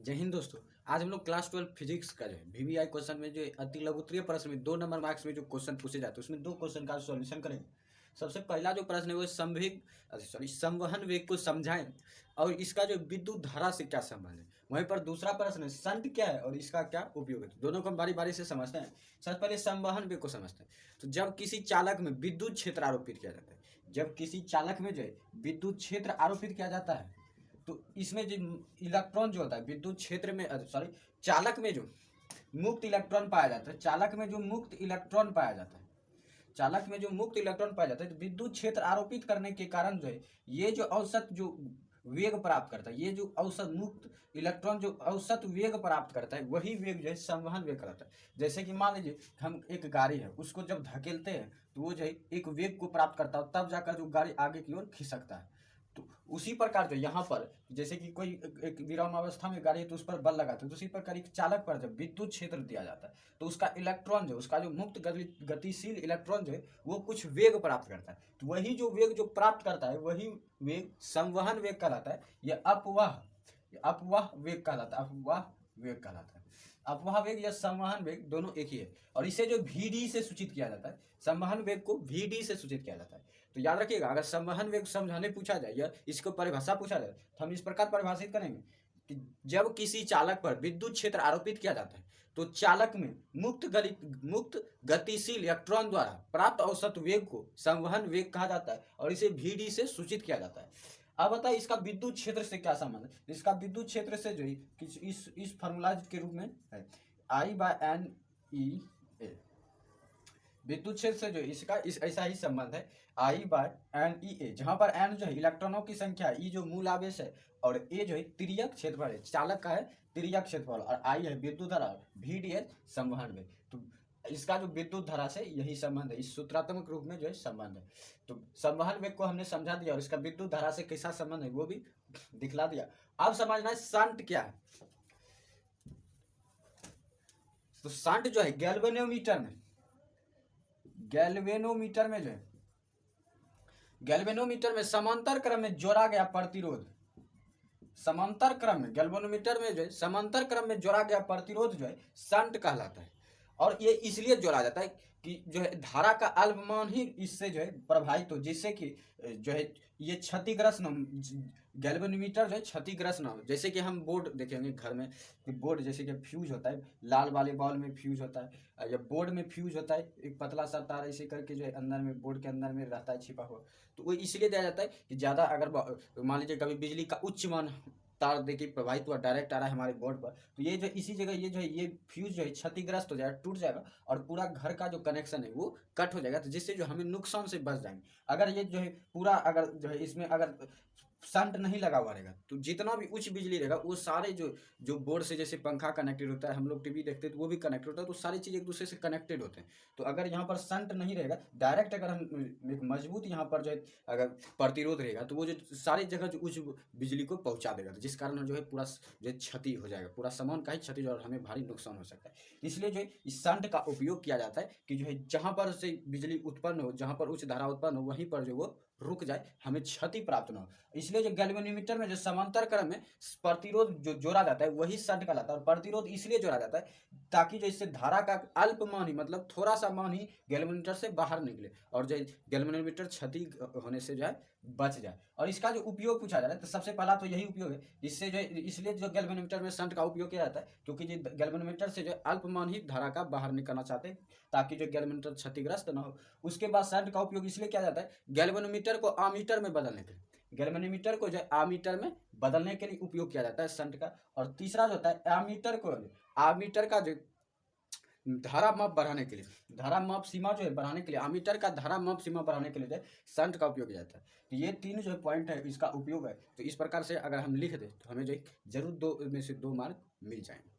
जय हिंद दोस्तों। आज हम लोग क्लास 12 फिजिक्स का जो है वीवीआई क्वेश्चन में जो अति लघुत्तरीय प्रश्न में 2 नंबर मार्क्स में जो क्वेश्चन पूछे जाते हैं उसमें 2 क्वेश्चन का सॉल्यूशन करेंगे। सबसे पहला जो प्रश्न है वो संवहन वेग को समझाएं और इसका जो विद्युत धारा से क्या संबंध है। वहीं पर दूसरा प्रश्न है संट क्या है और इसका क्या उपयोग है। दोनों को हम बारी बारी से समझते हैं। सबसे पहले संवहन वेग को समझते हैं। तो जब किसी चालक में विद्युत क्षेत्र आरोपित किया जाता है, जब किसी चालक में जो है विद्युत क्षेत्र आरोपित किया जाता है तो इसमें जो इलेक्ट्रॉन जो होता है विद्युत क्षेत्र में चालक में जो मुक्त इलेक्ट्रॉन पाया जाता है, चालक में जो मुक्त इलेक्ट्रॉन पाया जाता है, चालक में जो मुक्त इलेक्ट्रॉन पाया जाता है, तो विद्युत क्षेत्र आरोपित करने के कारण जो है ये जो औसत जो वेग प्राप्त करता है, ये जो औसत मुक्त इलेक्ट्रॉन जो औसत वेग प्राप्त करता है वही वेग जो है संवहन वेग कहलाता है। जैसे कि मान लीजिए हम एक गाड़ी है उसको जब धकेलते हैं तो वो जो है एक वेग को प्राप्त करता है, तब जाकर जो गाड़ी आगे की ओर खिसकता है। तो उसी प्रकार जो यहाँ पर जैसे कि कोई एक विरामावस्था में गाड़ी है तो उस पर बल लगाते हैं, तो उसी प्रकार एक चालक पर जब विद्युत क्षेत्र दिया जाता है तो उसका इलेक्ट्रॉन जो उसका जो मुक्त गतिशील इलेक्ट्रॉन जो है वो कुछ वेग प्राप्त करता है। तो वही जो वेग जो प्राप्त करता है वही वेग संवहन वेग कहलाता है। यह अपवाह वेग कहलाता है, अपवाह वेग कहलाता है। अपवाह वेग या संवहन वेग दोनों एक ही है और इसे जो VD से सूचित किया जाता है, संवहन वेग को VD से सूचित किया जाता है। तो याद रखिएगा, अगर संवहन वेग समझाने पूछा जाए या इसको परिभाषा पूछा जाए तो हम इस प्रकार परिभाषित करेंगे कि जब किसी चालक पर विद्युत क्षेत्र आरोपित किया जाता है तो चालक में मुक्त गतिशील इलेक्ट्रॉन द्वारा प्राप्त औसत वेग को संवहन वेग कहा जाता है और इसे VD से सूचित किया जाता है। अब बताइए इसका विद्युत क्षेत्र से क्या संबंध है। इसका विद्युत क्षेत्र से जो इस फॉर्मूला के रूप में है I/NE। विद्युत क्षेत्र से जो इसका ऐसा ही संबंध है I/NEA, जहां पर N जो है इलेक्ट्रॉनों की संख्या, E जो मूल आवेश है और A जो है तिर्यक क्षेत्रफल है, चालक का है तिर्यक क्षेत्रफल और I है विद्युत धारा, VD है संवहन वेग। तो इसका जो विद्युत धारा से यही संबंध है, इस सूत्रात्मक रूप में जो है संबंध है। तो संवहन वेग को हमने समझा दिया और इसका विद्युत धारा से कैसा संबंध है वो भी दिखला दिया। अब समझना है संट क्या है। तो संट जो है गैल्वेनोमीटर में जो है गैल्वेनोमीटर में समांतर क्रम में जोड़ा गया प्रतिरोध, समांतर क्रम में गैल्वेनोमीटर में जो है समांतर क्रम में जोड़ा गया प्रतिरोध जो है संट कहलाता है। और ये इसलिए जोड़ा जाता है कि जो है धारा का अल्पमान ही इससे जो है प्रभावित हो, जिससे कि जो है ये क्षतिग्रस्त न, गैल्वेनोमीटर जो है क्षतिग्रस्त ना हो। जैसे कि हम बोर्ड देखेंगे घर में कि बोर्ड जैसे कि फ्यूज होता है, लाल वाले बॉल में फ्यूज होता है या बोर्ड में फ्यूज होता है, एक पतला सा तार ऐसे करके जो है अंदर में बोर्ड के अंदर में रहता है छिपा हुआ। तो वो इसलिए दिया जाता है कि ज़्यादा अगर मान लीजिए कभी बिजली का उच्च मान तार देखिए प्रभावित हुआ डायरेक्ट आ रहा है हमारे बोर्ड पर, तो ये जो इसी जगह ये जो है ये फ्यूज जो है क्षतिग्रस्त हो जाएगा, टूट जाएगा और पूरा घर का जो कनेक्शन है वो कट हो जाएगा। तो जिससे जो हमें नुकसान से बच जाएंगे। अगर ये जो है पूरा अगर जो है इसमें अगर संट नहीं लगा हुआ रहेगा तो जितना भी उच्च बिजली रहेगा वो सारे जो बोर्ड से, जैसे पंखा कनेक्टेड होता है, हम लोग टीवी देखते हैं तो वो भी कनेक्टेड होता है, तो सारी चीज़ एक दूसरे से कनेक्टेड होते हैं। तो अगर यहाँ पर संट नहीं रहेगा, डायरेक्ट अगर हम एक मजबूत यहाँ पर जो है अगर प्रतिरोध रहेगा तो वो जो सारी जगह जो उच्च बिजली को पहुँचा देगा, तो जिस कारण जो है पूरा जो क्षति हो जाएगा, पूरा सामान का ही क्षति और हमें भारी नुकसान हो सकता है। इसलिए जो है इस संट का उपयोग किया जाता है कि जो है जहाँ पर से बिजली उत्पन्न हो, जहाँ पर उच्च धारा उत्पन्न हो वहीं पर जो वो रुक जाए, हमें क्षति प्राप्त न हो। इसलिए जो गैल्वेनोमीटर में जो समांतर क्रम में प्रतिरोध जो जोड़ा जाता है वही संट कहलाता है। और प्रतिरोध इसलिए जोड़ा जाता है ताकि जो इससे धारा का अल्प मान ही, मतलब थोड़ा सा मान ही गैल्वेनोमीटर से बाहर निकले और जो गैल्वेनोमीटर क्षति होने से जो है बच जाए। और इसका जो उपयोग पूछा जा रहा है तो सबसे पहला तो यही उपयोग है। इससे जो इसलिए जो गैल्वेनोमीटर में संट का उपयोग किया जाता है क्योंकि जो गैल्वेनोमीटर से जो अल्पमान ही धारा का बाहर निकलना चाहते हैं ताकि जो गैल्वेनोमीटर क्षतिग्रस्त न हो। उसके बाद संट का उपयोग इसलिए किया जाता है गैल्वेनोमीटर को आमीटर में बदलने के लिए, गैल्वेनोमीटर को जो आमीटर में बदलने के लिए उपयोग किया जाता है संट का। और तीसरा जो होता है आमीटर का जो धारा माप बढ़ाने के लिए, धारा माप सीमा जो है बढ़ाने के लिए, आमीटर का धारा माप सीमा बढ़ाने के लिए जो है संट का उपयोग किया जाता है। तो ये तीन जो पॉइंट है इसका उपयोग है। तो इस प्रकार से अगर हम लिख दें तो हमें जो जरूर 2 में से 2 मार्क मिल जाएंगे।